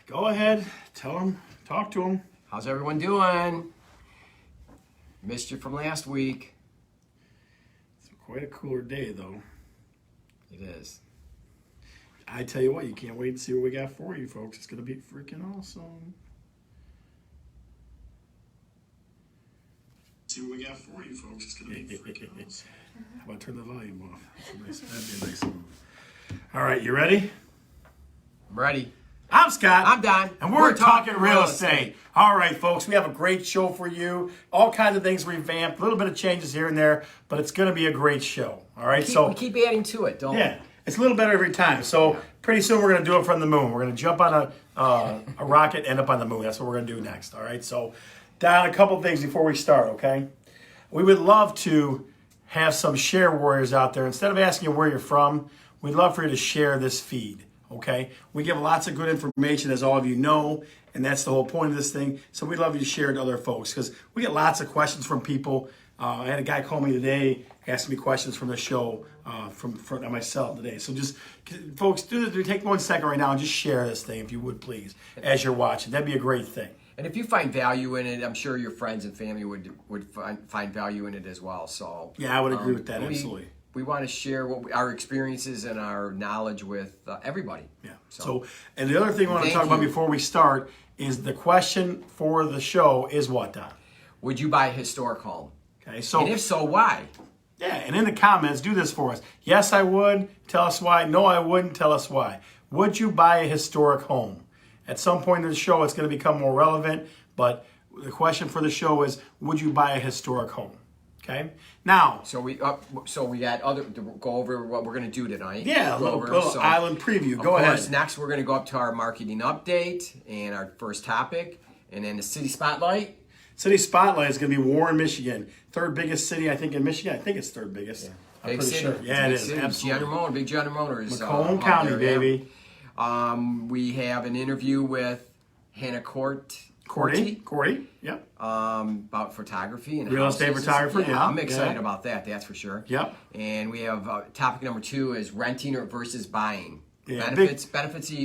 Go ahead, tell them, talk to them. How's everyone doing? Missed you from last week. It's quite a cooler day, though. It is. I tell you what, you can't wait to see what we got for you, folks. It's going to be freaking awesome. See what we got for you, folks. It's going to be freaking awesome. How about turn the volume off? That'd be a nice move. All right, you ready? I'm ready. I'm Scott. I'm Don. And we're talking real estate. All right, folks, we have a great show for you. All kinds of things revamped, a little bit of changes here and there, but it's going to be a great show. All right, We keep adding to it, don't we? Yeah, it's a little better every time. So pretty soon we're going to do it from the moon. We're going to jump on a rocket, end up on the moon. That's what we're going to do next. All right, so Don, a couple things before we start, okay? We would love to have some share warriors out there. Instead of asking you where you're from, we'd love for you to share this feed. Okay, we give lots of good information, as all of you know, and that's the whole point of this thing. So we'd love you to share it to other folks because we get lots of questions from people. I had a guy call me today asking me questions from the show from myself today. So just, folks, take 1 second right now and just share this thing if you would, please, as you're watching. That'd be a great thing. And if you find value in it, I'm sure your friends and family would find value in it as well. So yeah, I would agree with that, absolutely. We want to share our experiences and our knowledge with everybody. Yeah. So, and the other thing I want to talk about before we start is the question for the show is what, Don? Would you buy a historic home? Okay. So, and if so, why? Yeah, and in the comments, do this for us. Yes, I would. Tell us why. No, I wouldn't. Tell us why. Would you buy a historic home? At some point in the show, it's going to become more relevant, but the question for the show is, would you buy a historic home? Okay. Now, so we got other to go over what we're going to do tonight. Yeah, a little island preview. Go ahead. Next, we're going to go up to our marketing update and our first topic, and then the city spotlight. City spotlight is going to be Warren, Michigan, third biggest city I think in Michigan. I think it's third biggest. Yeah. I'm big pretty city. sure. Yeah, it is. City. Absolutely. Big General Motors. Macomb County, baby. We have an interview with Hannah Korte. Yep. About photography and real estate photographer. Yeah, I'm excited about that. That's for sure. Yep. And we have topic number 2 is renting versus buying. Yeah, benefits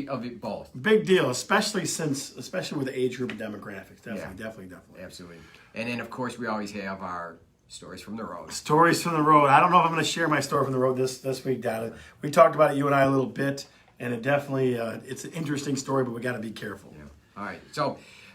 of it both. Big deal, especially with the age group and demographics. Definitely. Absolutely. And then of course we always have our stories from the road. Stories from the road. I don't know if I'm going to share my story from the road this week, Donna. We talked about it, you and I, a little bit, and it definitely it's an interesting story, but we got to be careful. Yeah. All right.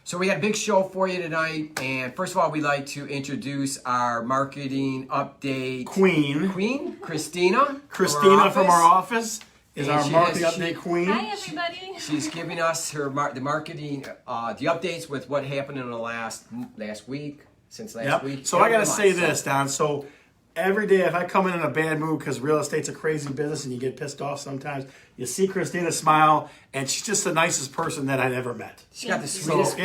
So we got a big show for you tonight, and first of all, we'd like to introduce our marketing update queen, Cristina from our office is our marketing update queen. Hi, everybody. She's giving us the marketing, the updates with what happened in the last week, since last week. So I got to say this, Don. So every day, if I come in a bad mood because real estate's a crazy business and you get pissed off sometimes, you see Cristina smile, and she's just the nicest person that I've ever met. She's got the sweetest,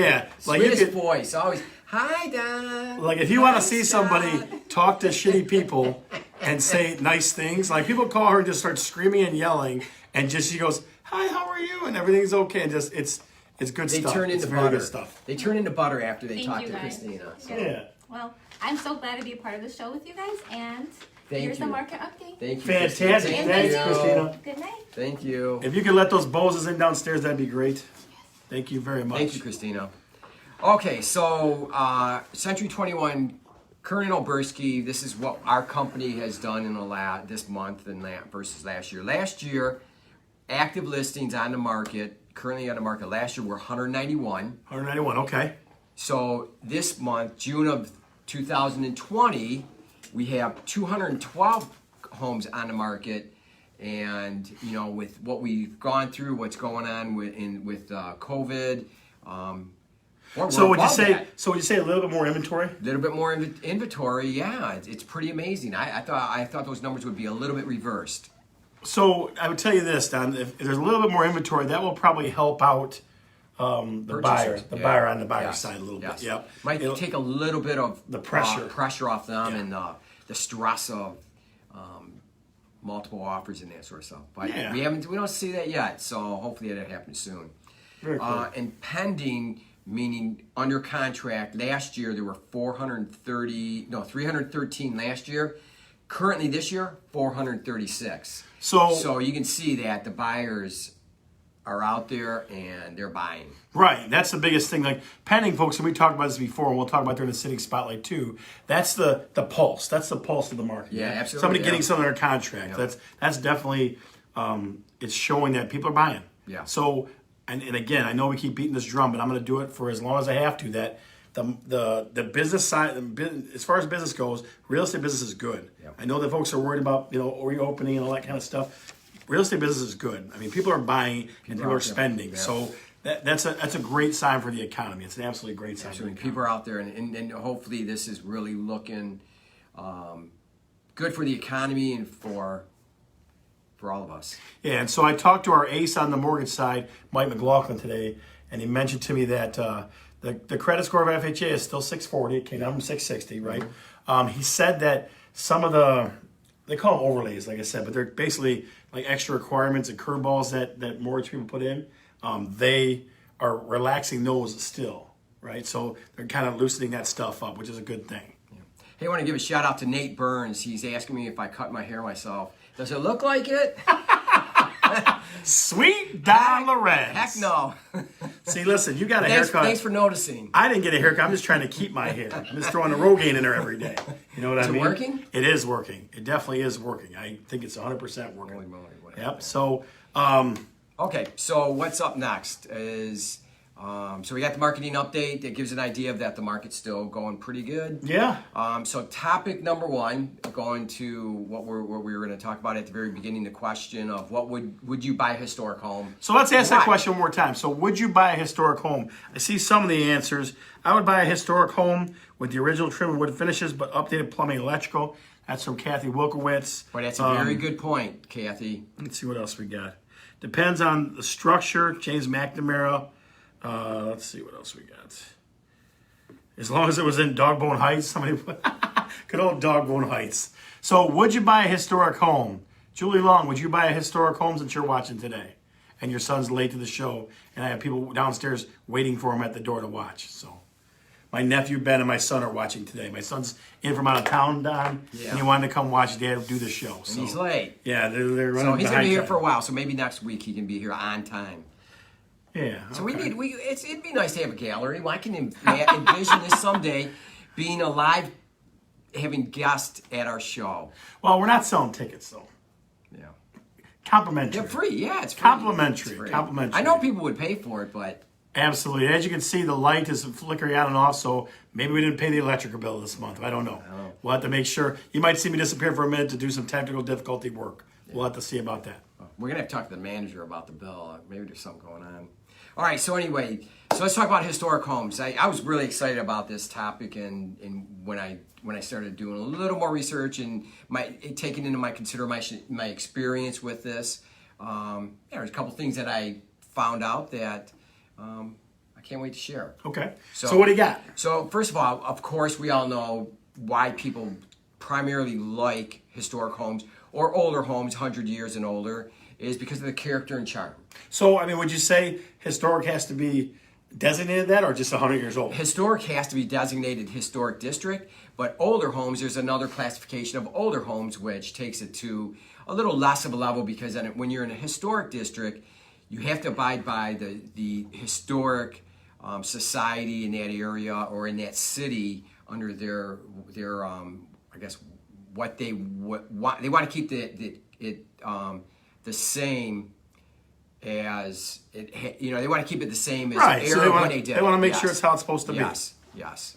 voice. Always, hi, Don. Like, if you want to see somebody talk to shitty people and say nice things, like people call her and just start screaming and yelling, and she goes, hi, how are you? And everything's okay, and just it's good stuff. They turn into butter. Good stuff. They turn into butter after they talk to Cristina. So. Yeah. Well, I'm so glad to be a part of the show with you guys, and here's the market update. Thank you. Fantastic. Thanks, Cristina. Good night. Thank you. If you could let those bozos in downstairs, that'd be great. Yes. Thank you very much. Thank you, Cristina. Okay, so Century 21, Colonel Oberski, this is what our company has done in this month and versus last year. Last year, active listings on the market, currently on the market, last year were 191. 191, okay. So this month, June of 2020, we have 212 homes on the market, and with what we've gone through, what's going on with COVID. So would you say a little bit more inventory? A little bit more inventory, yeah. It's pretty amazing. I thought those numbers would be a little bit reversed. So I would tell you this, Don. If there's a little bit more inventory, that will probably help out the buyer on the buyer's side a little bit. Yep. Might take a little bit of the pressure off them and the stress of multiple offers and that sort of stuff. But we don't see that yet. So hopefully that happens soon. Very cool. And pending, meaning under contract, last year there were 313 last year. Currently this year, 436. So you can see that the buyers are out there and they're buying. Right. That's the biggest thing. Like pending, folks, and we talked about this before, and we'll talk about during the Sitting Spotlight too. That's the pulse. That's the pulse of the market. Yeah, absolutely. Somebody getting something under contract. Yeah. That's definitely it's showing that people are buying. Yeah. So and again, I know we keep beating this drum, but I'm going to do it for as long as I have to. That the business side, as far as business goes, real estate business is good. Yep. I know that folks are worried about reopening and all that kind of stuff. Real estate business is good. I mean, people are buying and people are spending. Yeah. So that's a great sign for the economy. It's an absolutely great sign. Absolutely. People are out there, and hopefully this is really looking good for the economy and for all of us. Yeah, and so I talked to our ace on the mortgage side, Mike McLaughlin, today, and he mentioned to me that the credit score of FHA is still 640. It came down from 660, right? Mm-hmm. He said that some of they call them overlays, like I said, but they're basically like extra requirements and curveballs that mortgage people put in. They are relaxing those still, right? So they're kind of loosening that stuff up, which is a good thing. Yeah. Hey, I want to give a shout out to Nate Burns. He's asking me if I cut my hair myself. Does it look like it? Sweet Don Lorenz. Heck no. See, listen, you got a haircut. Thanks for noticing. I didn't get a haircut. I'm just trying to keep my hair. I'm just throwing a Rogaine in there every day. You know what I mean? Is it working? It is working. It definitely is working. I think it's 100% working. Holy moly, what Yep. happened? So, okay, so what's up next is, so we got the marketing update that gives an idea of that the market's still going pretty good. yeah. So topic number one, going to what we were going to talk about at the very beginning, the question of what would you buy a historic home? So let's ask that Why? question one more time. So would you buy a historic home? I see some of the answers. I would buy a historic home with the original trim and wood finishes, but updated plumbing and electrical. That's from Cathy Wilkowitz. Well, that's a very good point, Cathy. Let's see what else we got. Depends on the structure. James McNamara. Let's see what else we got. As long as it was in Dogbone Heights, somebody put good old Dogbone Heights. So, would you buy a historic home? Julie Long, would you buy a historic home since you're watching today? And your son's late to the show, and I have people downstairs waiting for him at the door to watch. So, my nephew Ben and my son are watching today. My son's in from out of town, Don, and he wanted to come watch Dad do the show. And he's late. Yeah, they're running So he's going to be here behind for a time. while, so maybe next week he can be here on time. Yeah. So okay. it'd be nice to have a gallery. Well, I can envision this someday being alive, having guests at our show. Well, we're not selling tickets, though. Yeah. Complimentary. They're free, yeah, it's free. Complimentary. It's free. Complimentary. I know people would pay for it, but Absolutely. As you can see, the light is flickering on and off, so maybe we didn't pay the electrical bill this month. I don't know. We'll have to make sure. You might see me disappear for a minute to do some technical difficulty work. We'll have to see about that. we're going to have to talk to the manager about the bill. Maybe there's something going on. All right, so anyway, so let's talk about historic homes. I was really excited about this topic, and when I started doing a little more research and taking into my consideration my experience with this, there's a couple things that I found out that I can't wait to share. Okay. So what do you got? So first of all, of course, we all know why people primarily like historic homes or older homes, 100 years and older, is because of the character and charm. So, I mean, would you say historic has to be designated that or just 100 years old? Historic has to be designated historic district, but older homes, there's another classification of older homes which takes it to a little less of a level, because then when you're in a historic district, you have to abide by the historic society in that area or in that city under their I guess what they want. They want to keep the same as it. They want to keep it the same as Right. So era when they did. They want to make Yes. sure it's how it's supposed to be. Yes.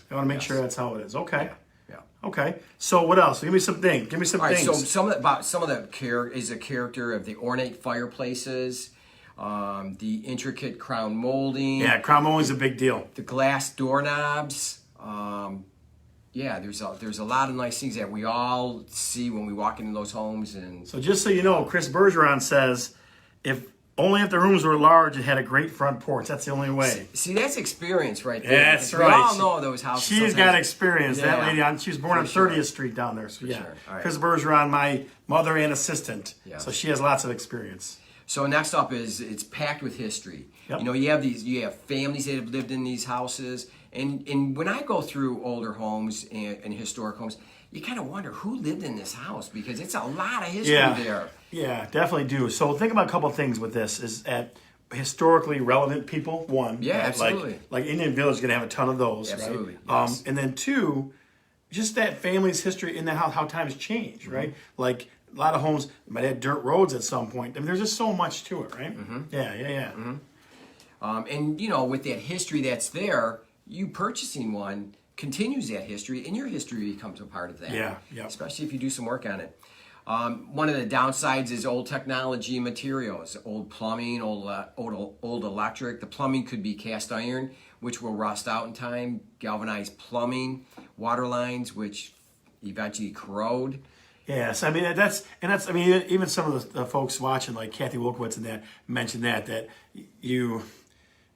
They want to make sure that's how it is. Okay. Yeah. Okay. So what else? Give me some things. Give me some All right, things. so some of the is a character of the ornate fireplaces, the intricate crown molding. Yeah, crown molding is a big deal. The glass doorknobs. There's a lot of nice things that we all see when we walk into those homes. And So just so you know, Chris Perjuan says, if the rooms were large and had a great front porch, that's the only way. see, that's experience right there. That's because right. We all know those houses. She's sometimes- got experience. Yeah. That lady, she was born on For 30th sure. Street down there. So yeah, sure. All right. Chris Bergeron, my mother and assistant. Yeah. So she has lots of experience. So next up is it's packed with history. Yep. You have families that have lived in these houses, and when I go through older homes and historic homes, you kind of wonder who lived in this house, because it's a lot of history there. Yeah, definitely do. So think about a couple of things with this. Is that historically relevant people. One, Yeah, right? absolutely. Like Indian Village is going to have a ton of those, Absolutely, right? yes. And then two, just that family's history and how times change, Mm-hmm. right? Like a lot of homes might have dirt roads at some point. I mean, there's just so much to it, right? Mm-hmm. Yeah. And with that history that's there, you purchasing one continues that history, and your history becomes a part of that. Yeah. Especially if you do some work on it. One of the downsides is old technology and materials, old plumbing, old electric. The plumbing could be cast iron, which will rust out in time. Galvanized plumbing, water lines, which eventually corrode. Yes, I mean I mean even some of the folks watching like Cathy Wilkowitz and that mentioned that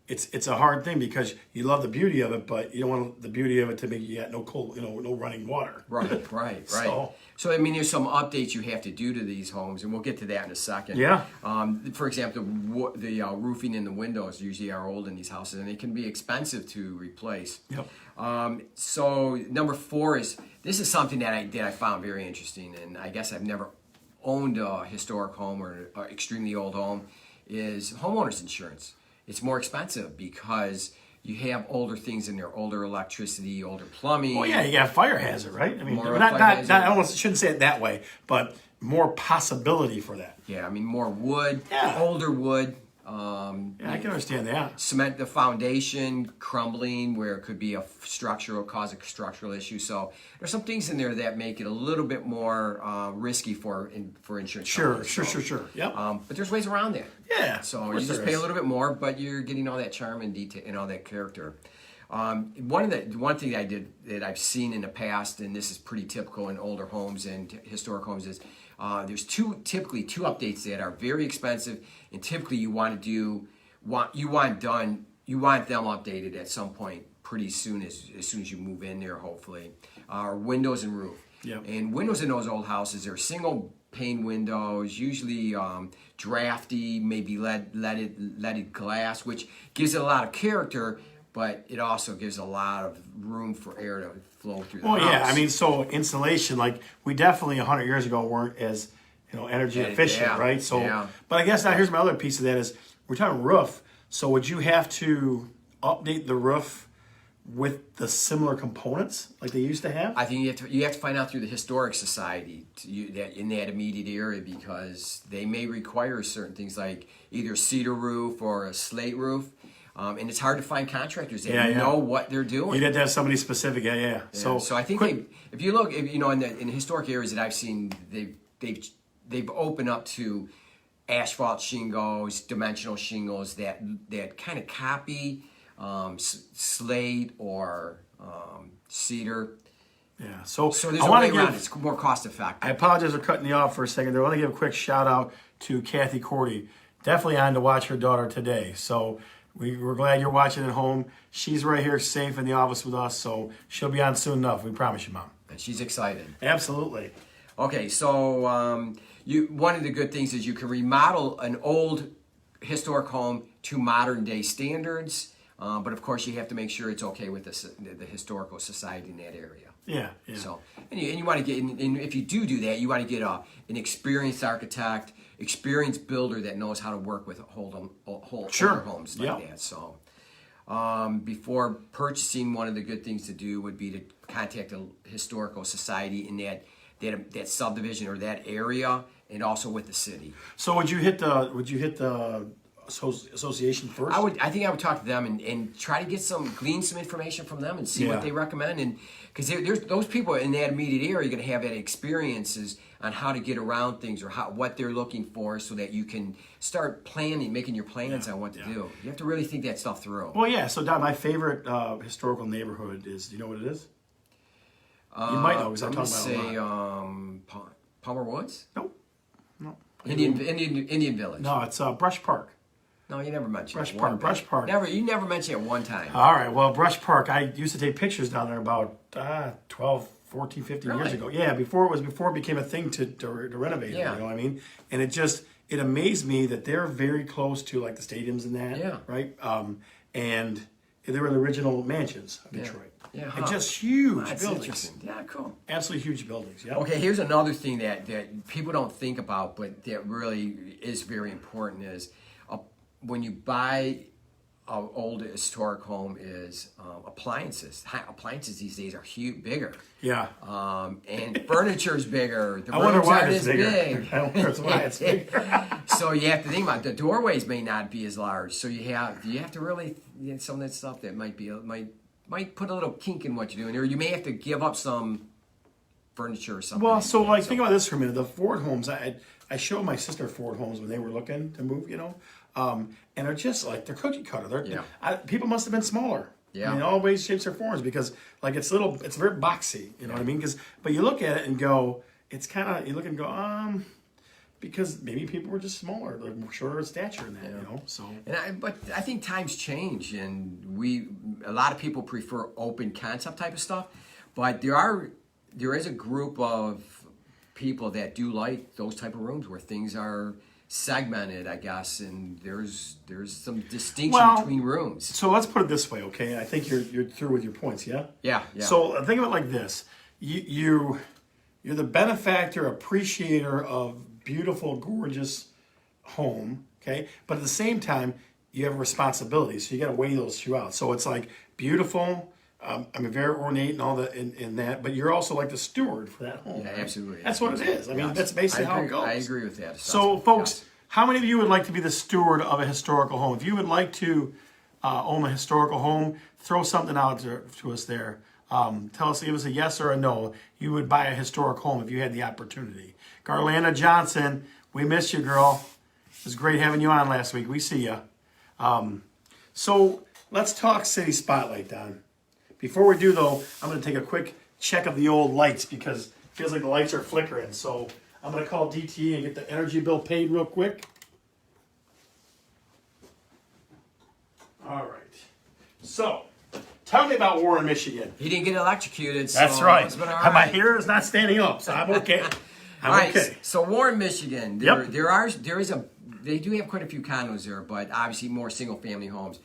it's a hard thing because you love the beauty of it, but you don't want the beauty of it to make you got no cold, no running water. Right. So I mean, there's some updates you have to do to these homes, and we'll get to that in a second. Yeah. For example, the roofing and the windows usually are old in these houses, and they can be expensive to replace. Yep. So number 4 is this is something that I found very interesting, and I guess I've never owned a historic home or an extremely old home. Is homeowners insurance. It's more expensive because you have older things in there, older electricity, older plumbing. Well, yeah, you got a fire hazard, right? I mean, More not, fire not, hazard. not, I almost shouldn't say it that way, but more possibility for that. Yeah, I mean more wood, Yeah. older wood. Yeah, I can understand that. Cement the foundation, crumbling where it could be a structural cause a structural issue. So there's some things in there that make it a little bit more risky for insurance. Sure. companies. So, Yep. but there's ways around that. Yeah, So of you course just there pay a is. little bit more, but you're getting all that charm and detail and all that character. One thing I did that I've seen in the past, and this is pretty typical in older homes and historic homes, is there's typically two updates that are very expensive, and typically you want them updated at some point pretty soon as soon as you move in there, hopefully. Windows and roof. Yep. And windows in those old houses, they're single pane windows, usually drafty, maybe leaded glass, which gives it a lot of character, but it also gives a lot of room for air to flow through the house. Well, yeah, I mean, so insulation, like we definitely 100 years ago weren't as energy efficient, yeah, right? So, yeah. but I guess now here's my other piece of that is we're talking roof. So would you have to update the roof with the similar components like they used to have? I think you have to find out through the historic society that in that immediate area, because they may require certain things like either a cedar roof or a slate roof, and it's hard to find contractors that know what they're doing. You'd have to have somebody specific, yeah. So I think if you look, in historic areas that I've seen, they've opened up to asphalt shingles, dimensional shingles that kind of copy slate or cedar. Yeah, so So there's I a want way to around give. it. It's more cost effective. I apologize for cutting you off for a second there. I want to give a quick shout out to Cathy Korte. Definitely on to watch her daughter today. So we're glad you're watching at home. She's right here safe in the office with us, so she'll be on soon enough. We promise you, Mom. And she's excited. Absolutely. Okay, so one of the good things is you can remodel an old historic home to modern day standards, but of course you have to make sure it's okay with the historical society in that area. Yeah. So, and you want to get, and if you do that, you want to get an experienced architect, experienced builder that knows how to work with older homes like that. So, before purchasing, one of the good things to do would be to contact a historical society in that subdivision or that area, and also with the city. So would you hit the association first? I think I would talk to them and try to glean some information from them and see what they recommend, and because there's those people in that immediate area going to have that experiences on how to get around things or what they're looking for, so that you can start making your plans on what to do. You have to really think that stuff through. Well, yeah. So, Don, my favorite historical neighborhood is. Do you know what it is? You might know because I talk about it a lot. Palmer Woods. Nope. Indian Village. No, it's Brush Park. No, you never mentioned Brush it. Park. Brush Park. You never mentioned it one time. All right. Well, Brush Park. I used to take pictures down there about 12, 14, 15 years ago. Yeah, before it became a thing to renovate. Yeah. You know what I mean? And it amazed me that they're very close to like the stadiums and that. Yeah. Right. And they were the original mansions of Detroit. Yeah. And just huge That's buildings. interesting. Yeah, cool. Absolutely huge buildings. Yeah. Okay, here's another thing that people don't think about, but that really is very important, is when you buy an old historic home is appliances. Appliances these days are huge, bigger. Yeah. And furniture's bigger. The I wonder rooms why aren't it's as bigger. big. I wonder why it's bigger. So you have to think about it. The doorways may not be as large. So you have to really some of that stuff that might put a little kink in what you're doing, or you may have to give up some furniture or something. Well, so like think about this for a minute. The Ford homes, I showed my sister Ford homes when they were looking to move, and they're just like they're cookie cutter. People must have been smaller. Yeah. In all ways, shapes, or forms, because like it's very boxy. You know what I mean? But you look at it and go, it's kind of you look and go, because maybe people were just smaller, like shorter in stature than that, So, but I think times change, and a lot of people prefer open concept type of stuff, but there is a group of people that do like those type of rooms where things are segmented, I guess, and there's some distinction between rooms. So let's put it this way, okay? I think you're through with your points, yeah? Yeah. So think of it like this: you're the benefactor, appreciator of beautiful, gorgeous home, okay? But at the same time, you have a responsibility, so you got to weigh those two out. So it's like beautiful. Very ornate and all that, in that, but you're also like the steward for that home. Yeah, right? absolutely. That's what it is. I mean, that's basically how it goes. I agree with that. So, folks, how many of you would like to be the steward of a historical home? If you would like to own a historical home, throw something out to us there. Give us a yes or a no. You would buy a historic home if you had the opportunity. Garlanda Johnson, we missed you, girl. It was great having you on last week. We see you. So let's talk City Spotlight, Don. Before we do, though, I'm going to take a quick check of the old lights because it feels like the lights are flickering. So I'm going to call DTE and get the energy bill paid real quick. All right. So tell me about Warren, Michigan. He didn't get electrocuted. That's so right. It's been all right. My hair is not standing up, so I'm okay. I'm okay. So Warren, Michigan. Yep. They do have quite a few condos there, but obviously more single-family homes.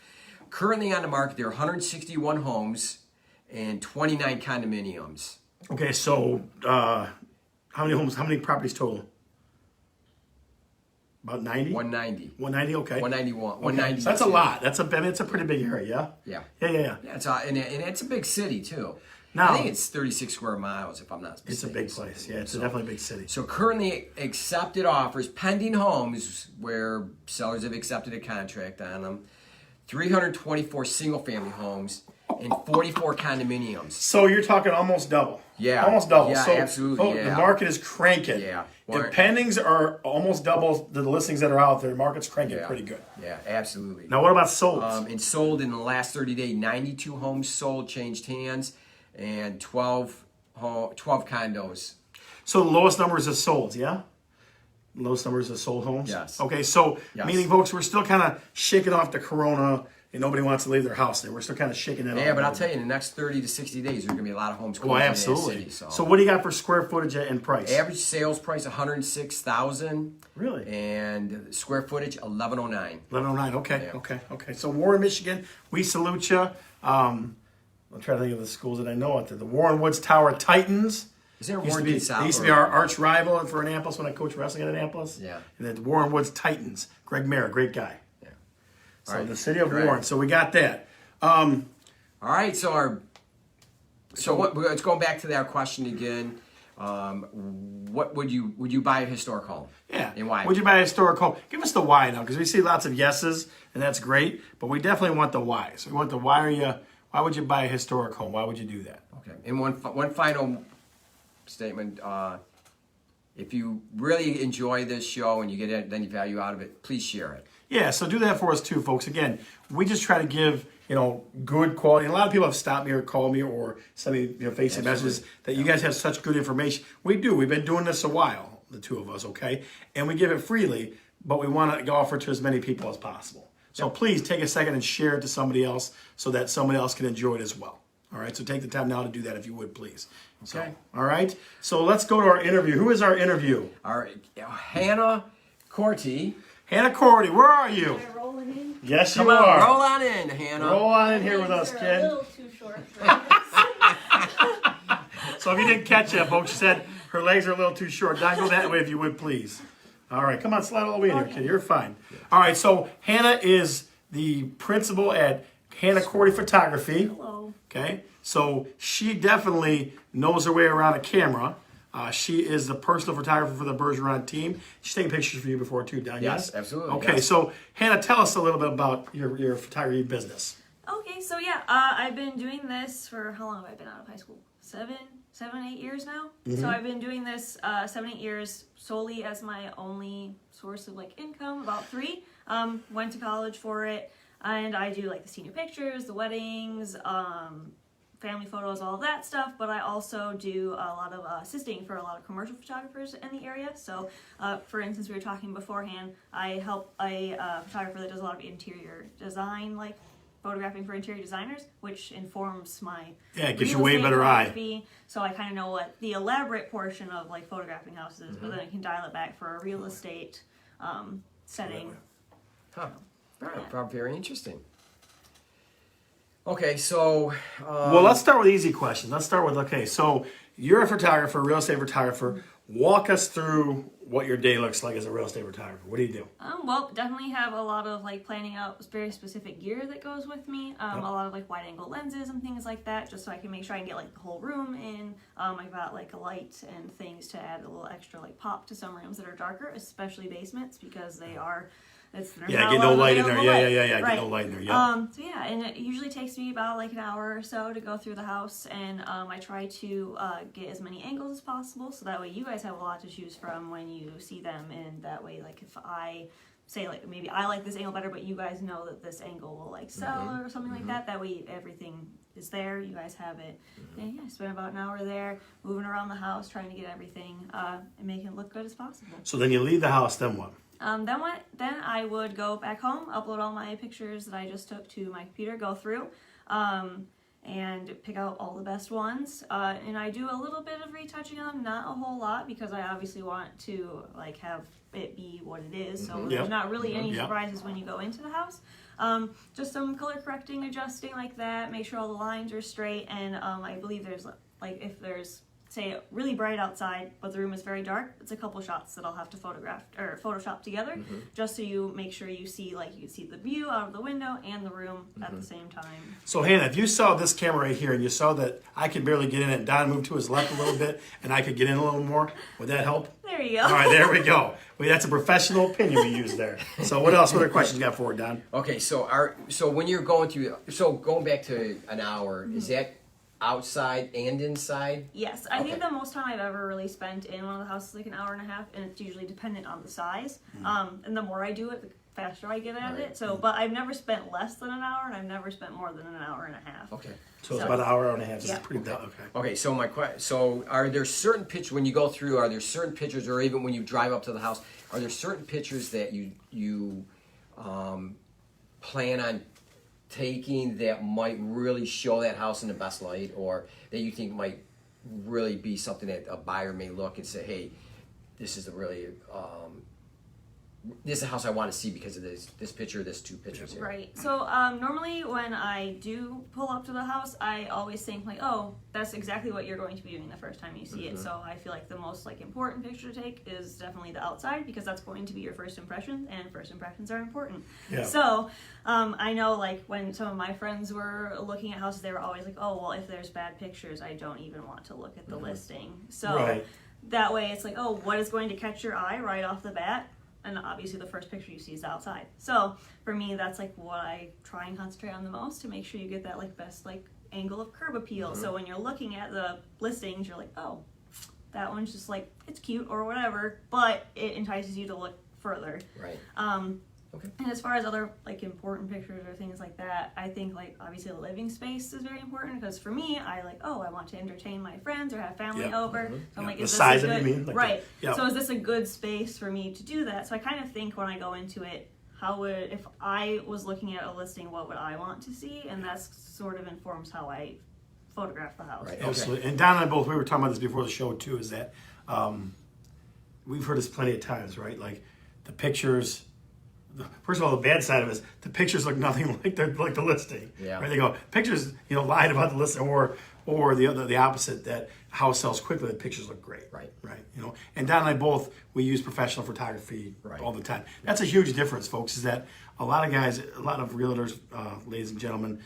Currently on the market, there are 161 homes and 29 condominiums. Okay, so how many homes? How many properties total? About 90? 190. 190, okay. 191. Okay. 190. So that's a lot. It's a pretty big area, yeah? Yeah. And it's a big city, too. Now, I think it's 36 square miles, if I'm not mistaken. It's a big place. Yeah, it's definitely a big city. So currently accepted offers, pending homes where sellers have accepted a contract on them, 324 single-family homes, and 44 condominiums. So you're talking almost double. Yeah. Almost double. Yeah, so, absolutely. The market is cranking. Yeah. The pendings are almost double the listings that are out there. The market's cranking pretty good. Yeah, absolutely. Now, what about sold? And sold in the last 30 days, 92 homes sold, changed hands, and 12 condos. So the lowest numbers is sold, yeah? Lowest numbers of sold homes? Yes. Okay, so Yes. meaning, folks, we're still kind of shaking off the corona and nobody wants to leave their house there. We're still kind of shaking that off. Yeah, but I'll tell you, in the next 30 to 60 days, there's going to be a lot of homes closing absolutely. in that city. So what do you got for square footage and price? Average sales price, $106,000. Really? And square footage, $1,109. 1109. Okay, Yeah. okay. So Warren, Michigan, we salute you. I'm trying to think of the schools that I know out there. The Warren Woods Tower Titans. Is there Used to Warren be, South? they used to be our arch rival for Annapolis when I coached wrestling at Annapolis. Yeah. And then the Warren Woods Titans. Greg Mayer, great guy. Yeah. So All right. the city of Correct. Warren. So we got that. All right, so let's go back to our question again. What would you buy a historic home? Yeah. And why? Would you buy a historic home? Give us the why now, because we see lots of yeses, and that's great. But we definitely want the why. So we want the why. Why would you buy a historic home? Why would you do that? Okay. And one final statement. If you really enjoy this show and you get any value out of it, please share it. Yeah, so do that for us too, folks. Again, we just try to give, good quality. And a lot of people have stopped me or called me or sent me, Facebook messages that you guys have such good information. We do. We've been doing this a while, the two of us, okay? And we give it freely, but we want to offer it to as many people as possible. So please take a second and share it to somebody else so that somebody else can enjoy it as well. All right, so take the time now to do that if you would, please. Okay. So, all right, so let's go to our interview. Who is our interview? All right. Hannah Korte. Hannah Korte, where are you? Am I rolling in? Yes, Come you on, are. roll on in, Hannah. Roll on in here with us, Legs are kid. A little too short for this. So if you didn't catch that, folks, she said her legs are a little too short. Don, go that way if you would, please. All right, come on, slide all the way in here, kid. You're fine. All right, so Hannah is the principal at Korte Photography. Hello. Okay, so she definitely knows her way around a camera. She is the personal photographer for the Perjuan team. She's taken pictures for you before too, Don. Yes, absolutely. Okay, yes. so Hannah, tell us a little bit about your photography business. Okay, so yeah, I've been doing this for how long have I been out of high school? 7, 8 years now. So I've been doing this 7, 8 years solely as my only source of like income. About 3. Went to college for it, and I do like the senior pictures, the weddings, family photos, all of that stuff. But I also do a lot of assisting for a lot of commercial photographers in the area. So, for instance, we were talking beforehand. I help a photographer that does a lot of interior design, like photographing for interior designers, which informs my It gives you real way estate better eye. photography. So I kind of know what the elaborate portion of like photographing houses, but then I can dial it back for a real estate setting. Huh. Very interesting. Okay, so Well, let's start with easy questions. Let's start with, okay, so you're a photographer, real estate photographer. Walk us through what your day looks like as a real estate photographer. What do you do? Well, definitely have a lot of like planning out very specific gear that goes with me. A lot of like wide angle lenses and things like that, just so I can make sure I can get like the whole room in. I've got like a light and things to add a little extra like pop to some rooms that are darker, especially basements, because they are. Get no light in there. Yeah. Right. Get no light in there. Yeah. So yeah, and it usually takes me about like an hour or so to go through the house, and I try to get as many angles as possible, so that way you guys have a lot to choose from when you see them, and that way, like if I say like maybe I like this angle better, but you guys know that this angle will like sell or something like that. That way everything is there. You guys have it, and yeah, I spent about an hour there moving around the house, trying to get everything and making it look good as possible. So then you leave the house. Then what? Then I would go back home, upload all my pictures that I just took to my computer, go through, and pick out all the best ones. And I do a little bit of retouching on them, not a whole lot, because I obviously want to like have it be what it is. So there's not really any surprises when you go into the house. Just some color correcting, adjusting like that, make sure all the lines are straight. And I believe there's like if there's say really bright outside, but the room is very dark, it's a couple shots that I'll have to photograph or Photoshop together, just so you make sure you see the view out of the window and the room at the same time. So Hannah, if you saw this camera right here and you saw that I could barely get in it, Don moved to his left a little bit, and I could get in a little more, would that help? There you go. All right, there we go. Well, that's a professional opinion we use there. So what else? What other questions you got for it, Don? okay, so when you're going through, so going back to an hour, is that outside and inside? Yes, I think the most time I've ever really spent in one of the houses is like an hour and a half, and it's usually dependent on the size. And the more I do it, the faster I get at it. So, but I've never spent less than an hour, and I've never spent more than an hour and a half. Okay. So it's about an hour and a half. This Yeah. is pretty okay. Okay, so so are there certain pictures when you go through? Are there certain pictures, or even when you drive up to the house, are there certain pictures that you plan on taking that might really show that house in the best light, or that you think might really be something that a buyer may look and say, hey, this is this is a house I want to see because of this picture, this 2 pictures here. Right. So normally when I do pull up to the house, I always think like, oh, that's exactly what you're going to be doing the first time you see it. So I feel like the most like important picture to take is definitely the outside, because that's going to be your first impression, and first impressions are important. Yeah. So I know like when some of my friends were looking at houses, they were always like, oh, well, if there's bad pictures, I don't even want to look at the listing. So that way it's like, oh, what is going to catch your eye right off the bat? And obviously the first picture you see is outside. So for me, that's like what I try and concentrate on the most, to make sure you get that like best like angle of curb appeal. So when you're looking at the listings, you're like, oh, that one's just like, it's cute or whatever, but it entices you to look further. Right. Okay. And as far as other like important pictures or things like that, I think like obviously the living space is very important, because for me, I like, oh, I want to entertain my friends or have family over. So I'm like, is the this size a good, of it, you mean? Like right? the, So is this a good space for me to do that? So I kind of think when I go into it, if I was looking at a listing, what would I want to see? And that's sort of informs how I photograph the house. Right. Absolutely. And Don and I both, we were talking about this before the show too, is that we've heard this plenty of times, right? Like the pictures. First of all, the bad side of it is the pictures look nothing like the listing. Yeah. Right? They go, pictures, lied about the listing, or or the opposite, that house sells quickly, the pictures look great. Right. You know, and Don and I both, we use professional photography all the time. That's a huge difference, folks, is that a lot of guys, a lot of realtors, ladies and gentlemen,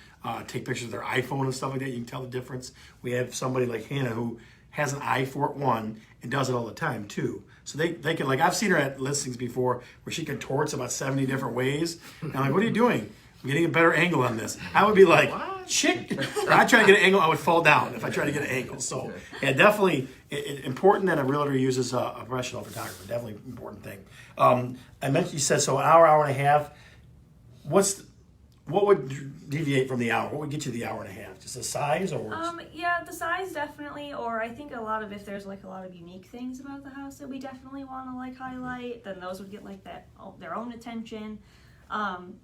take pictures with their iPhone and stuff like that. You can tell the difference. We have somebody like Hannah who has an eye for it, one, and does it all the time, too. So they can, like, I've seen her at listings before where she contorts about 70 different ways. And I'm like, what are you doing? I'm getting a better angle on this. I would be like, chick. If I try to get an angle, I would fall down if I try to get an angle. So, yeah, definitely important that a realtor uses a professional photographer. Definitely important thing. I mentioned, you said, so an hour and a half. What would deviate from the hour? What would get you the hour and a half? Just the size, or? Yeah, the size definitely, or I think a lot of, if there's like a lot of unique things about the house that we definitely want to like highlight, then those would get like that their own attention.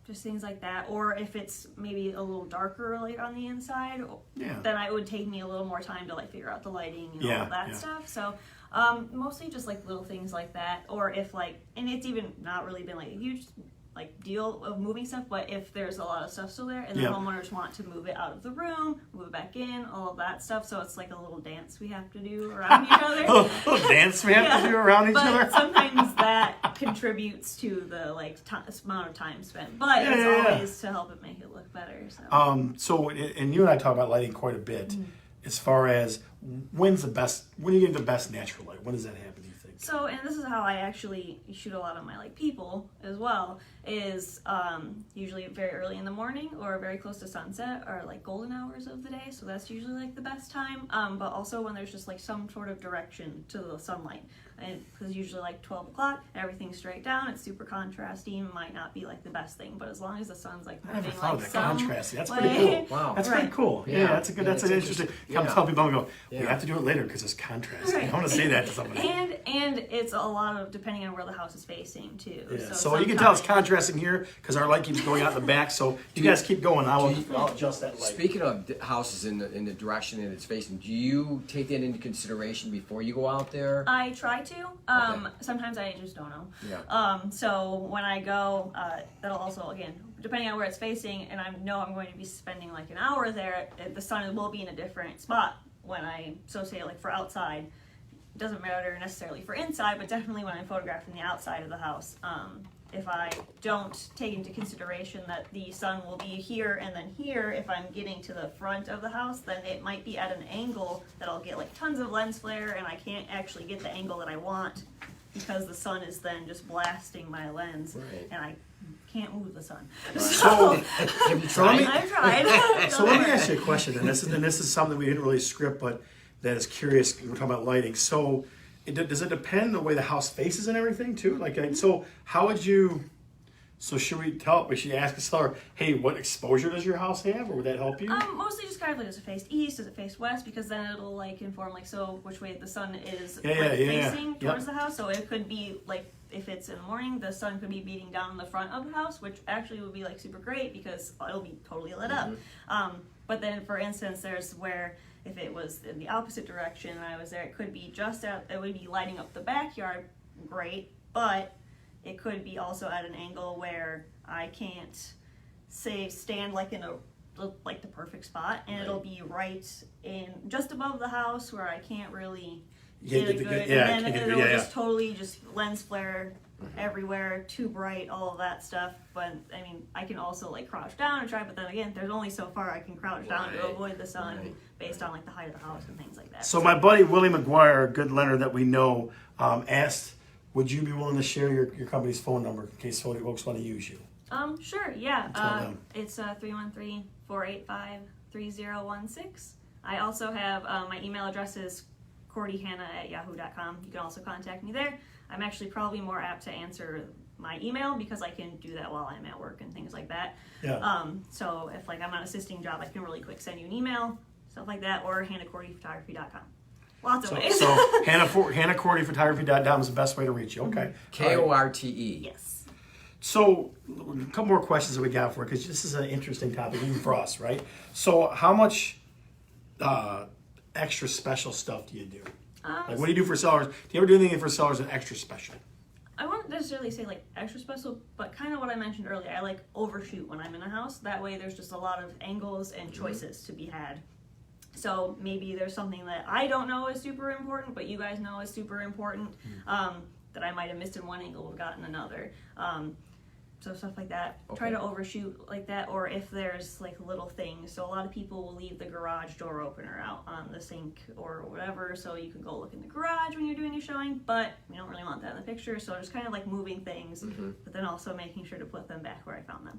Just things like that. Or if it's maybe a little darker like on the inside, then it would take me a little more time to like figure out the lighting and all that stuff. So mostly just like little things like that. Or if like, and it's even not really been like a huge like deal of moving stuff, but if there's a lot of stuff still there and the homeowners want to move it out of the room, move it back in, all of that stuff, so it's like a little dance we have to do around each other. a little dance we have to do around each other. But sometimes that contributes to the like amount of time spent, but it's always to help it make it look better. So and you and I talk about lighting quite a bit, as far as when you get the best natural light. When does that happen, do you think? So, and this is how I actually shoot a lot of my like people as well, is usually very early in the morning or very close to sunset, or like golden hours of the day. So that's usually like the best time. But also when there's just like some sort of direction to the sunlight. And because usually like 12 o'clock, everything's straight down, it's super contrasty, might not be like the best thing, but as long as the sun's like moving, I never thought like of that contrasty. That's like, pretty cool. Wow. That's pretty cool. Yeah, that's a good. That's an interesting. I'm telling people, I'm going, we have to do it later because it's contrast. I want to say that to somebody. And it's a lot of depending on where the house is facing too. Yeah. So you can tell it's contrasting here because our light keeps going out in the back. So you guys keep going. I'll adjust that light. Speaking of houses in the direction that it's facing, do you take that into consideration before you go out there? I try to. Sometimes I just don't know. Yeah. So when I go, that'll also, again, depending on where it's facing, and I know I'm going to be spending like an hour there, the sun will be in a different spot when so say like for outside. It doesn't matter necessarily for inside, but definitely when I'm photographing the outside of the house. If I don't take into consideration that the sun will be here and then here, if I'm getting to the front of the house, then it might be at an angle that I'll get like tons of lens flare, and I can't actually get the angle that I want because the sun is then just blasting my lens, and I can't move the sun. So have you tried? I've tried. So let me ask you a question, and this is something we didn't really script, but that is curious. We're talking about lighting. So does it depend the way the house faces and everything too? Like, so how would you? So should we ask the seller, hey, what exposure does your house have, or would that help you? Mostly just kind of like, does it face east, does it face west? Because then it'll like inform like, so which way the sun is facing towards the house. So it could be like, if it's in the morning, the sun could be beating down the front of the house, which actually would be like super great because it'll be totally lit up. But then for instance, there's where if it was in the opposite direction and I was there, it could be it would be lighting up the backyard, great, but it could be also at an angle where I can't stand like in like the perfect spot, and it'll be right in just above the house where I can't really get a good, and then it'll just totally just lens flare everywhere, too bright, all of that stuff. But I mean, I can also like crouch down and try, but then again, there's only so far I can crouch down to avoid the sun based on like the height of the house and things like that. So my buddy Willie McGuire, a good lender that we know, asked, would you be willing to share your company's phone number in case folks want to use you? Sure, yeah. It's 313-485-3016. I also have my email address is kortehannah@yahoo.com. You can also contact me there. I'm actually probably more apt to answer my email because I can do that while I'm at work and things like that. Yeah. So if like I'm on an assisting job, I can really quick send you an email, stuff like that, or hannahkortephotography.com. Lots of ways. So hannahkortephotography.com is the best way to reach you. Okay. Korte. Yes. So a couple more questions that we got for it, because this is an interesting topic even for us, right? So how much extra special stuff do you do? Like, what do you do for sellers? Do you ever do anything for sellers that extra special? I won't necessarily say like extra special, but kind of what I mentioned earlier. I like overshoot when I'm in a house. That way there's just a lot of angles and choices to be had. So maybe there's something that I don't know is super important, but you guys know is super important, that I might have missed in one angle but gotten another. So stuff like that. Okay. Try to overshoot like that, or if there's like little things. So a lot of people will leave the garage door opener out on the sink or whatever, so you can go look in the garage when you're doing a showing, but we don't really want that in the picture, so just kind of like moving things, but then also making sure to put them back where I found them.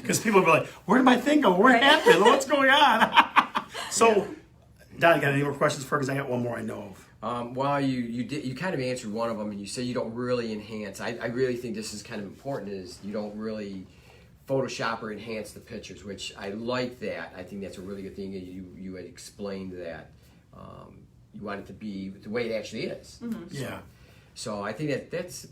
Because people will be like, where did my thing go? What happened? What's going on? So, Don, you got any more questions for her? Because I got one more I know of. Well, you kind of answered one of them, and you say you don't really enhance. I really think this is kind of important. Is you don't really Photoshop or enhance the pictures, which I like that. I think that's a really good thing. You had explained that you want it to be the way it actually is. Yeah. So I think that's.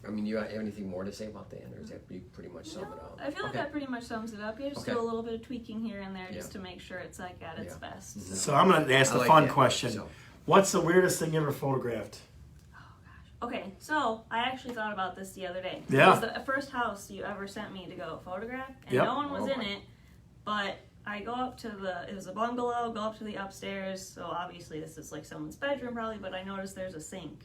I mean, you have anything more to say about that, or is that pretty much sum it up? I feel like that pretty much sums it up. You just Okay. do a little bit of tweaking here and there just to make sure it's like at its best. So I'm going to ask I the like fun that. question. So- What's the weirdest thing you ever photographed? Okay, so I actually thought about this the other day. Yeah. It was the first house you ever sent me to go photograph, and Yep. no one was Oh in my. it, but I go up to it was a bungalow, go up to the upstairs, so obviously this is like someone's bedroom probably, but I noticed there's a sink.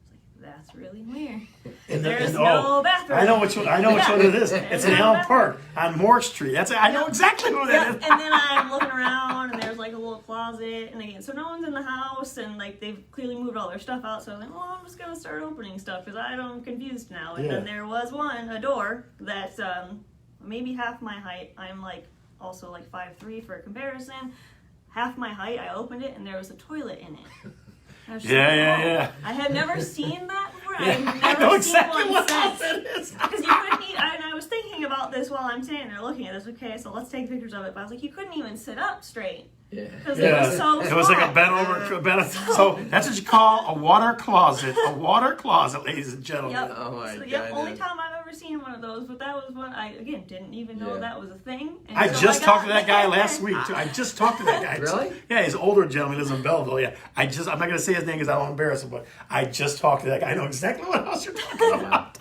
It's like, that's really weird. There's no bathroom. I know which one it is. It's in no Allen bathroom. Park on Moore Street. I know exactly who that Yep, is. and then I'm looking around, and there's like a little closet, and again, so no one's in the house, and like they've clearly moved all their stuff out. So I was like, well, I'm just gonna start opening stuff because I'm confused now. And then there was a door that's maybe half my height. I'm like also like 5'3" for comparison. Half my height. I opened it, and there was a toilet in it. I was just like, Yeah. I had never seen that before. Yeah, I've I never know seen exactly one what since. house it is. Because you couldn't and I was thinking about this while I'm standing there looking at this. Okay, so let's take pictures of it. But I was like, you couldn't even sit up straight. Yeah. Because it was so It was like a small. bent over. So that's what you call a water closet. A water closet, ladies and gentlemen. Yep. Oh my So, God. only time I've ever seen one of those. But that was one I again didn't even know that was a thing. I until just talked to got that guy there. last week too. I just talked to that guy. Really? Yeah, he's an older gentleman. He lives in Belleville. Yeah. I'm not going to say his name because I don't embarrass him. But I just talked to that guy. I know exactly what house you're talking about.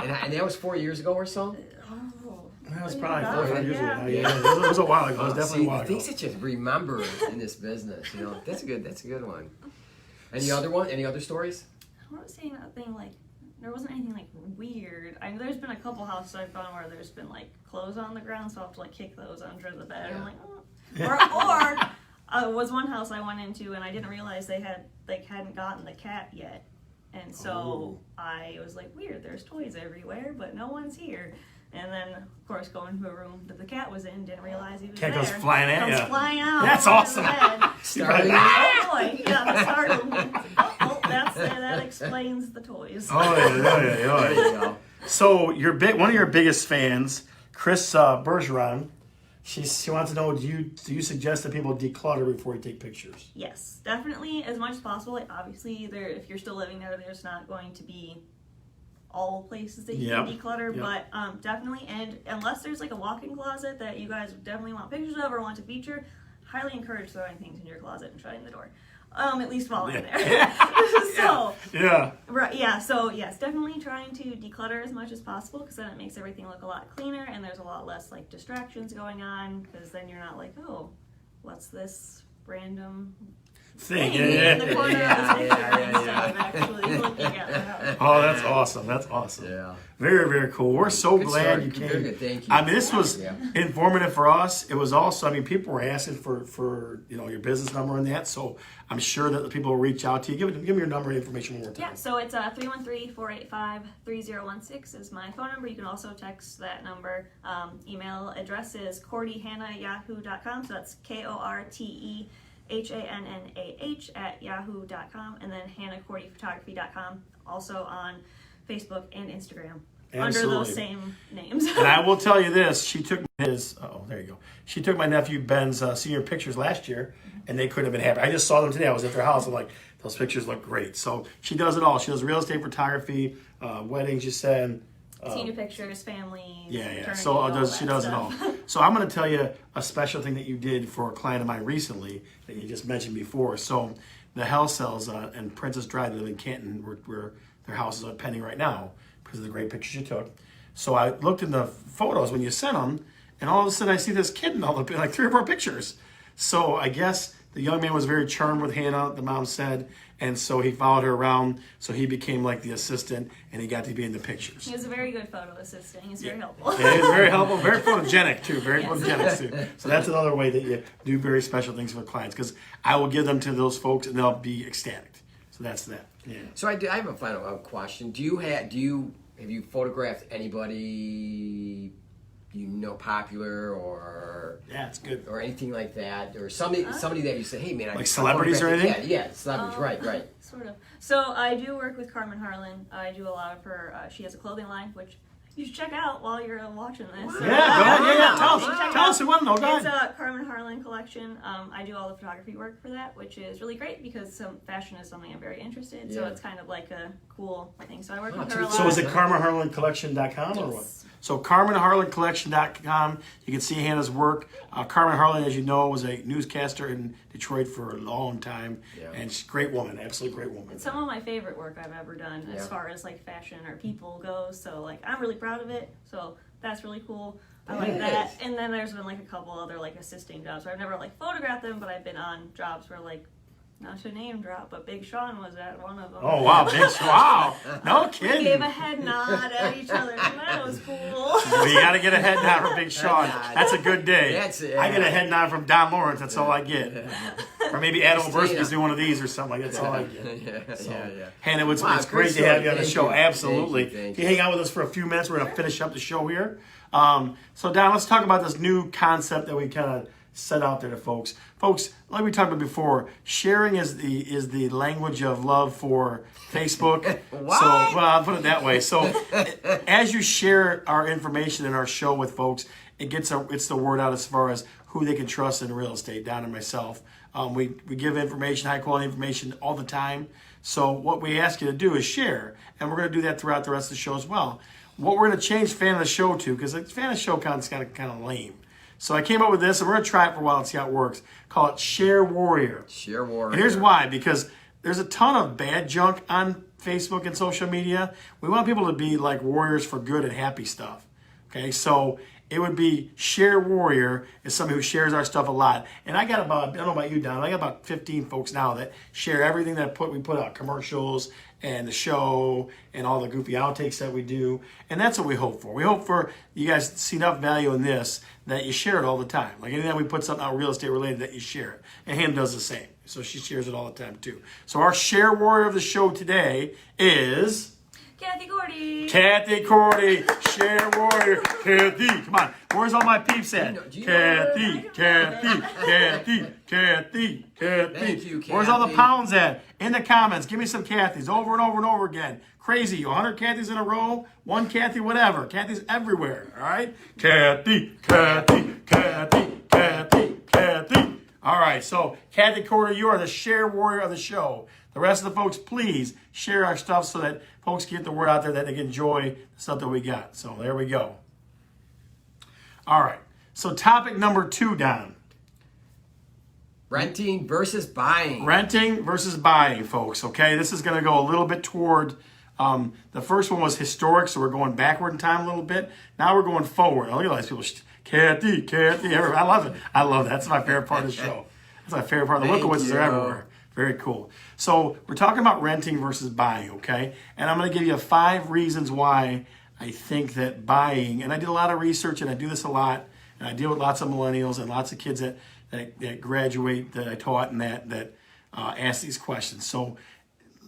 And that was 4 years ago or so? Oh, That was yeah, probably 4 or 5 years ago. yeah. Yeah, it was a while ago. It was definitely a while ago. Things that you remember in this business, that's a good one. Any other stories? I want to say nothing like there wasn't anything like weird. There's been a couple houses I've gone where there's been like clothes on the ground, so I have to like kick those under the bed. Yeah. I'm like, or was one house I went into and I didn't realize they hadn't gotten the cat yet, and so I was like, weird. There's toys everywhere, but no one's here. And then, of course, going to a room that the cat was in, didn't realize he was Cat there. goes flying at Comes ya. flying out. That's onto awesome. the bed. Starting. Oh boy, yeah, that startled me. Oh, that explains the toys. There you go. So one of your biggest fans, Chris Perjuan, she wants to know: do you suggest that people declutter before you take pictures? Yes, definitely, as much as possible. Like, obviously, if you're still living there, there's not going to be all places that you can declutter, but definitely, and unless there's like a walk-in closet that you guys definitely want pictures of or want to feature, highly encourage throwing things in your closet and shutting the door. At least while I'm there. So so yes, definitely trying to declutter as much as possible because then it makes everything look a lot cleaner and there's a lot less like distractions going on because then you're not like, oh, what's this random Thing. in the corner of this picture Yeah. instead of actually looking at the house. Oh, that's awesome. That's awesome. Yeah. Very, very cool. We're so Good glad start. you came. Very good. Thank you. I mean, this was Yeah. informative for us. It was also, people were asking for your business number and that. So I'm sure that the people will reach out to you. Give me your number and information one more time. Yeah, so it's 313-485-3016 is my phone number. You can also text that number. Email address is kortehannah@yahoo.com. So that's KORTEHANNAH@yahoo.com, and then hannahkortephotography.com, also on Facebook and Instagram under Absolutely. those same names. And I will tell you this: she took there you go. She took my nephew Ben's senior pictures last year, and they couldn't have been happier. I just saw them today. I was at their house. I'm like, those pictures look great. So she does it all. She does real estate photography, weddings. You said. Senior pictures, families. Yeah. maternity, So all she that does it all. stuff. So I'm going to tell you a special thing that you did for a client of mine recently that you just mentioned before. So the Hell Cells in Princess Drive, they live in Canton, where their house is pending right now because of the great pictures you took. So I looked in the photos when you sent them, and all of a sudden I see this kid in all the like 3 or 4 pictures. So I guess the young man was very charmed with Hannah, the mom said, and so he followed her around. So he became like the assistant, and he got to be in the pictures. He was a very good photo assistant. He's very helpful. Yeah, he's very helpful, very photogenic too, very photogenic too. So that's another way that you do very special things for clients, because I will give them to those folks, and they'll be ecstatic. So that's that. Yeah. So I have a final question. Have you photographed anybody popular or Yeah, it's good. or anything like that, or somebody that you say, hey man, Like celebrities or anything? Yeah, celebrities, right. Sort of. So I do work with Carmen Harlan. I do a lot of her. She has a clothing line, which you should check out while you're watching this. Yeah, go ahead. Yeah. Tell us. Who want to know? Go It's ahead. a Carmen Harlan collection. I do all the photography work for that, which is really great because fashion is something I'm very interested in. So Yeah. it's kind of like a cool thing. So I work with her a lot. So is it CarmenHarlanCollection.com or what? So CarmenHarlanCollection.com. You can see Hannah's work. Carmen Harlan, as you know, was a newscaster in Detroit for a long time, and she's a great woman, absolutely great woman. It's some of my favorite work I've ever done as far as like fashion or people goes. So like I'm really proud of it. So that's really cool. I like that. And then there's been like a couple other like assisting jobs where I've never like photographed them, but I've been on jobs where like, not to name drop, but Big Sean was at one of them. Oh wow, Big wow, no We kidding. gave a head nod at each other, and that was cool. Well, you got to get a head nod from Big Sean. That's a good day. That's it. I get a head nod from Don Lawrence. That's all I get. Or maybe Adam Cristina. Oberski's doing one of these or something like that. That's all I get. Yeah. Hannah, it's Wow, great great to have you on the story. show. Thank you. Absolutely. Thank If you. you hang out with us for a few minutes, we're going to finish up the show here. So, Don, let's talk about this new concept that we kind of set out there to folks. Folks, like we talked about before, sharing is the language of love for Facebook. What? So, well, I'll put it that way. So, as you share our information and our show with folks, it's the word out as far as who they can trust in real estate. Don and myself, we give information, high quality information all the time. So, what we ask you to do is share, and we're going to do that throughout the rest of the show as well. What we're going to change fan of the show to, because fan of the show kind of lame. So I came up with this, and we're going to try it for a while and see how it works. Call it Share Warrior. Share Warrior. And here's why, because there's a ton of bad junk on Facebook and social media. We want people to be like warriors for good and happy stuff. Okay, so it would be Share Warrior is somebody who shares our stuff a lot. And I don't know about you, Don, I got about 15 folks now that share everything that we put out, commercials and the show and all the goofy outtakes that we do. And that's what we hope for. We hope for you guys to see enough value in this that you share it all the time. Like anytime we put something out real estate related, that you share it. And Hannah does the same. So she shares it all the time too. So our Share Warrior of the show today is Cathy Korte. Cathy Korte, Share Warrior. Cathy, come on. Where's all my peeps at? Do you know Cathy. Thank you, Where's all the Cathy. pounds at? In the comments, give me some Cathys over and over and over again. Crazy, 100 Cathys in a row, one Cathy, whatever. Cathy's everywhere, all right? Cathy. All right, so Cathy Korte, you are the Share Warrior of the show. The rest of the folks, please share our stuff so that folks get the word out there that they can enjoy the stuff that we got. So there we go. All right, so topic number 2, Don. Renting versus buying. Renting versus buying, folks. Okay, this is going to go a little bit toward. The first one was historic, so we're going backward in time a little bit. Now we're going forward. I look at all these people. Cathy. I love it. I love that. That's my favorite part of the show. That's my favorite part. The Thank Winklewitzes you. are everywhere. Very cool. So we're talking about renting versus buying, okay? And I'm going to give you 5 reasons why I think that buying, and I did a lot of research, and I do this a lot, and I deal with lots of millennials and lots of kids that graduate that I taught and that ask these questions. So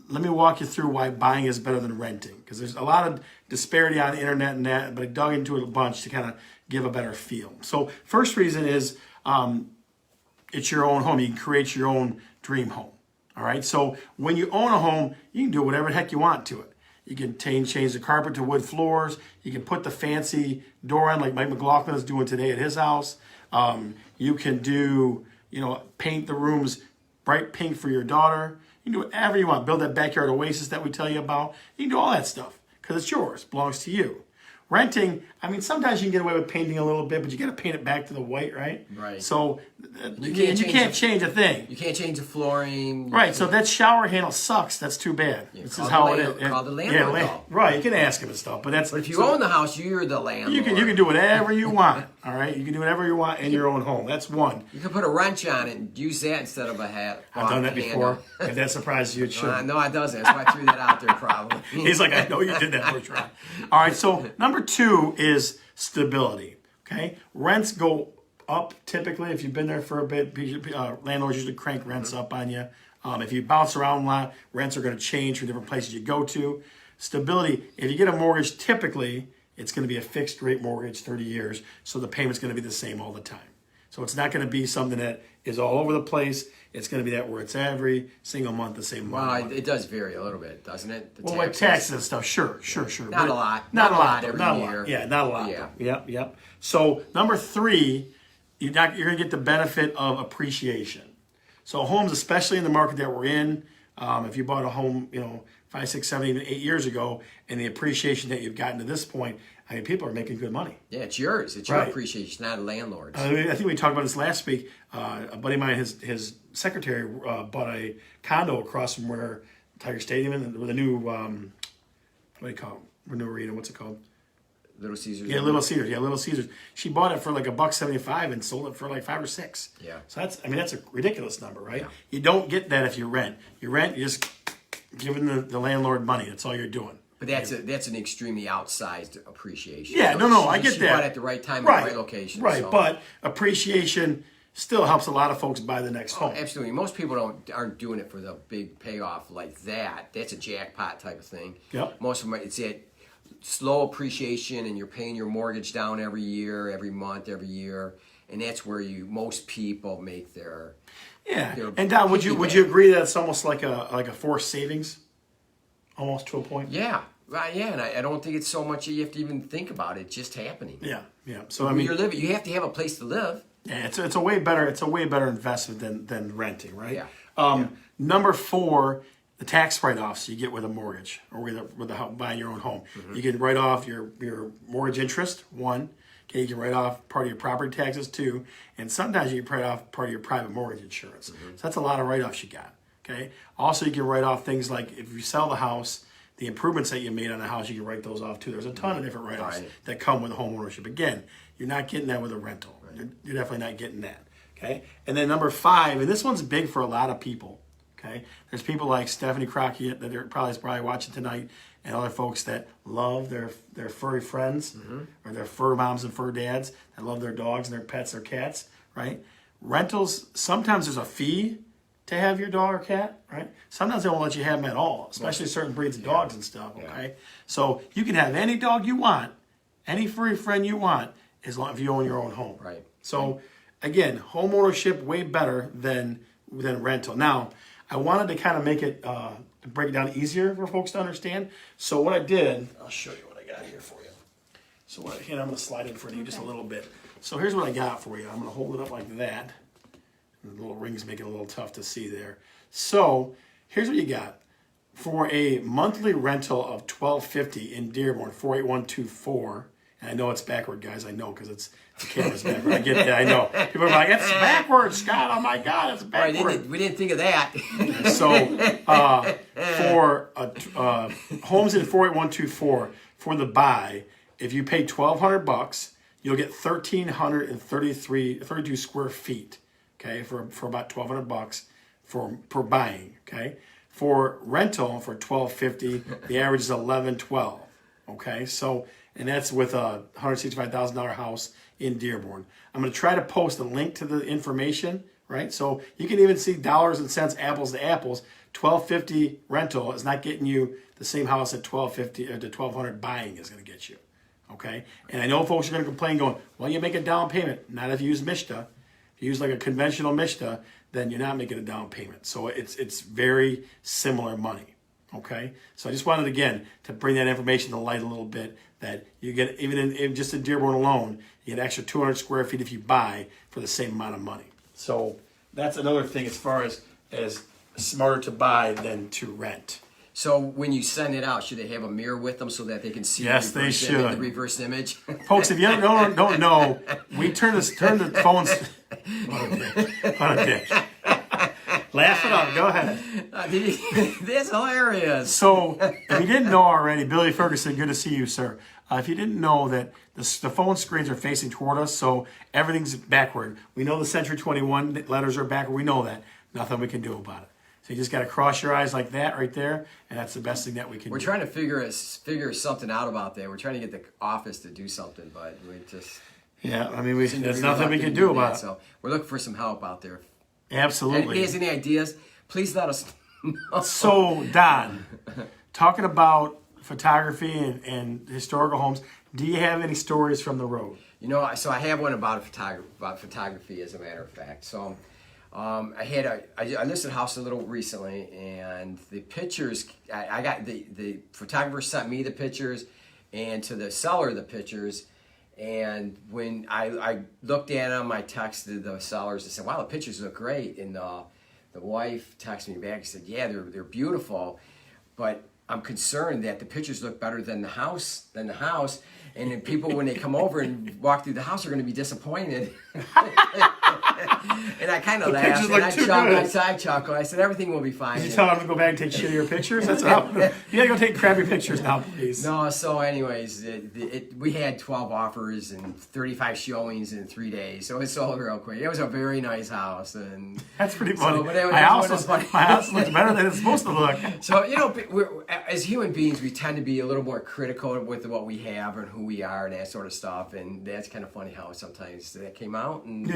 let me walk you through why buying is better than renting, because there's a lot of disparity on the internet and that, but I dug into it a bunch to kind of give a better feel. So first reason is it's your own home. You can create your own dream home. All right. So when you own a home, you can do whatever the heck you want to it. You can change the carpet to wood floors. You can put the fancy door on like Mike McLaughlin is doing today at his house. You can do, paint the rooms bright pink for your daughter. You can do whatever you want. Build that backyard oasis that we tell you about. You can do all that stuff because it's yours. It belongs to you. Renting, sometimes you can get away with painting a little bit, but you got to paint it back to the white, right? Right. So you can't can't change a thing. You can't change the flooring. Right, so if that shower handle sucks, that's too bad. This call is how the it land- is. call the landlord, though. Right, you can ask him and stuff, but that's. But if you own the house, you're the landlord. you can do whatever you want. All right, you can do whatever you want in your own home. That's one. You can put a wrench on it and use that instead of a hat. I've done that before. If that surprises you, it should. No, it doesn't. That's why I threw that out there, probably. He's like, I know you did that first round. All right, so number 2 is stability. Okay, rents go up typically if you've been there for a bit. Landlords usually crank rents up on you. If you bounce around a lot, rents are going to change for different places you go to. Stability, if you get a mortgage, typically it's going to be a fixed rate mortgage, 30 years, so the payment's going to be the same all the time. So it's not going to be something that is all over the place. It's going to be that where it's every single month the same amount. Well, it does vary a little bit, doesn't it? Well, like taxes and stuff, sure. Not a lot. Not a lot every not year. A lot. Yeah, not a lot. Yeah. Yep. So number 3, you're going to get the benefit of appreciation. So homes, especially in the market that we're in, if you bought a home, 5, 6, 7, even 8 years ago, and the appreciation that you've gotten to this point, I mean, people are making good money. Yeah, it's yours. It's your Right. appreciation, not a landlord's. I think we talked about this last week. A buddy of mine, his secretary, bought a condo across from where Tiger Stadium is, with a new, what do you call it? New arena, what's it called? Little Caesars. Yeah, Little Caesars. Yeah, Little Caesars. She bought it for like $1.75 and sold it for like $5 or $6. Yeah. So that's a ridiculous number, right? Yeah. You don't get that if you rent. You rent, you're just giving the landlord money. That's all you're doing. But that's an extremely outsized appreciation. Yeah, So I get she that. bought it at the right time, in the right location. Right, so. but appreciation still helps a lot of folks buy the next home. Absolutely. Most people aren't doing it for the big payoff like that. That's a jackpot type of thing. Yep. Most of them, it's that slow appreciation, and you're paying your mortgage down every year, every month, every year, and that's where most people make their. Yeah. their And Don, would you piggyback. agree that it's almost like a forced savings, almost to a point? Yeah. Right. Yeah, and I don't think it's so much you have to even think about it. It's just happening. Yeah. So I When mean, you're living, you have to have a place to live. yeah, it's a way better investment than renting, right? Yeah. Number 4, the tax write-offs you get with a mortgage or with buying your own home. Mm-hmm. You can write off your mortgage interest, 1. Okay, you can write off part of your property taxes, 2, and sometimes you can write off part of your private mortgage insurance. Mm-hmm. So that's a lot of write-offs you got. Okay. Also, you can write off things like if you sell the house, the improvements that you made on the house, you can write those off too. There's a ton of different write-offs Right. that come with home ownership. Again, you're not getting that with a rental. You're definitely not getting that. Okay. And then number 5, and this one's big for a lot of people. Okay. There's people like Stephanie Crockett that are probably watching tonight, and other folks that love their furry friends or their fur moms and fur dads that love their dogs and their pets, their cats. Right. Rentals, sometimes there's a fee to have your dog or cat, right? Sometimes they won't let you have them at all, especially certain breeds of dogs and stuff, okay? So you can have any dog you want, any furry friend you want, as long as you own your own home. Right. So again, home ownership way better than rental. Now, I wanted to kind of make it, to break it down easier for folks to understand. So what I did, I'll show you what I got here for you. So I'm going to slide in for you just a little bit. So here's what I got for you. I'm going to hold it up like that. The little ring's making it a little tough to see there. So here's what you got. For a monthly rental of $1,250 in Dearborn, 48124, and I know it's backward, guys. I know because the camera's backward. I get that. I know. People are like, it's backwards, Scott. Oh my God, it's backward. Right, we didn't think of that. So for homes in 48124 for the buy, if you pay $1,200, you'll get 1,332 square feet. Okay, for about $1,200 per buying. Okay, for rental for $1,250, the average is $1,112. Okay, so and that's with a $165,000 house in Dearborn. I'm going to try to post a link to the information. Right, so you can even see dollars and cents, apples to apples. $1,250 rental is not getting you the same house at $1,250 or the $1,200 buying is going to get you. Okay, and I know folks are going to complain, going, "Well, you make a down payment." Not if you use Mishta. If you use like a conventional Mishta, then you're not making a down payment. So it's very similar money. Okay, so I just wanted again to bring that information to light a little bit. That you get even just in Dearborn alone, you get an extra 200 square feet if you buy for the same amount of money. So that's another thing as far as smarter to buy than to rent. So when you send it out, should they have a mirror with them so that they can see Yes, they should. the reverse image? Folks, if you don't know, we turn the phones. What a dick. Laugh it up. Go ahead. That's hilarious. So, if you didn't know already, Billy Ferguson, good to see you, sir. If you didn't know that the phone screens are facing toward us, so everything's backward. We know the Century 21 letters are backward. We know that. Nothing we can do about it. So you just got to cross your eyes like that right there, and that's the best thing that we can do. We're trying to figure something out about that. We're trying to get the office to do something, but we just... Yeah, I mean, there's nothing we can do about it. So we're looking for some help out there. Absolutely. Anybody has any ideas, please let us know. So, Don, talking about photography and historical homes, do you have any stories from the road? You know, so I have one about photography, as a matter of fact. So I listed a house a little recently, and the pictures, I got the photographer sent me the pictures, and to the seller the pictures. And when I looked at them, I texted the sellers and said, "Wow, the pictures look great." And the wife texted me back and said, "Yeah, they're beautiful, but I'm concerned that the pictures look better than the house. And then people, when they come over and walk through the house, are going to be disappointed." And I kind of laughed, and I chuckled. I said, "Everything will be fine." Did you tell them to go back and take shittier pictures? That's how, you gotta go take crappy pictures now, please. No, so anyways, we had 12 offers and 35 showings in 3 days, so it sold real quick. It was a very nice house, and that's pretty funny. So, my house looks better than it's supposed to look. So as human beings, we tend to be a little more critical with what we have and who we are and that sort of stuff, and that's kind of funny how sometimes that came out. And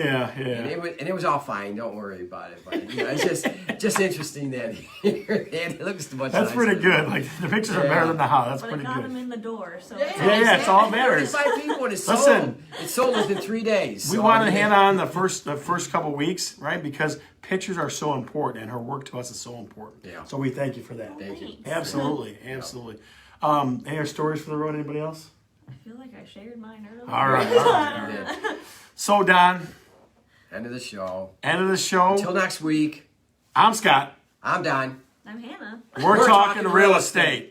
and it was all fine. Don't worry about it. But it's just interesting that it looks much. That's nicer. pretty good. Like the pictures are better than the house. That's but pretty it got good. them in the door, so Yeah, it's all matters. 35 people and it's sold. Listen, It's sold within 3 days. We wanted Hannah on the first couple weeks, right? Because pictures are so important, and her work to us is so important. Yeah. So we thank you for that. Thank you. Absolutely. Any other stories for the road? Anybody else? I feel like I shared mine earlier. All right. So, Don. End of the show. Until next week. I'm Scott. I'm Don. I'm Hannah. We're talking real estate.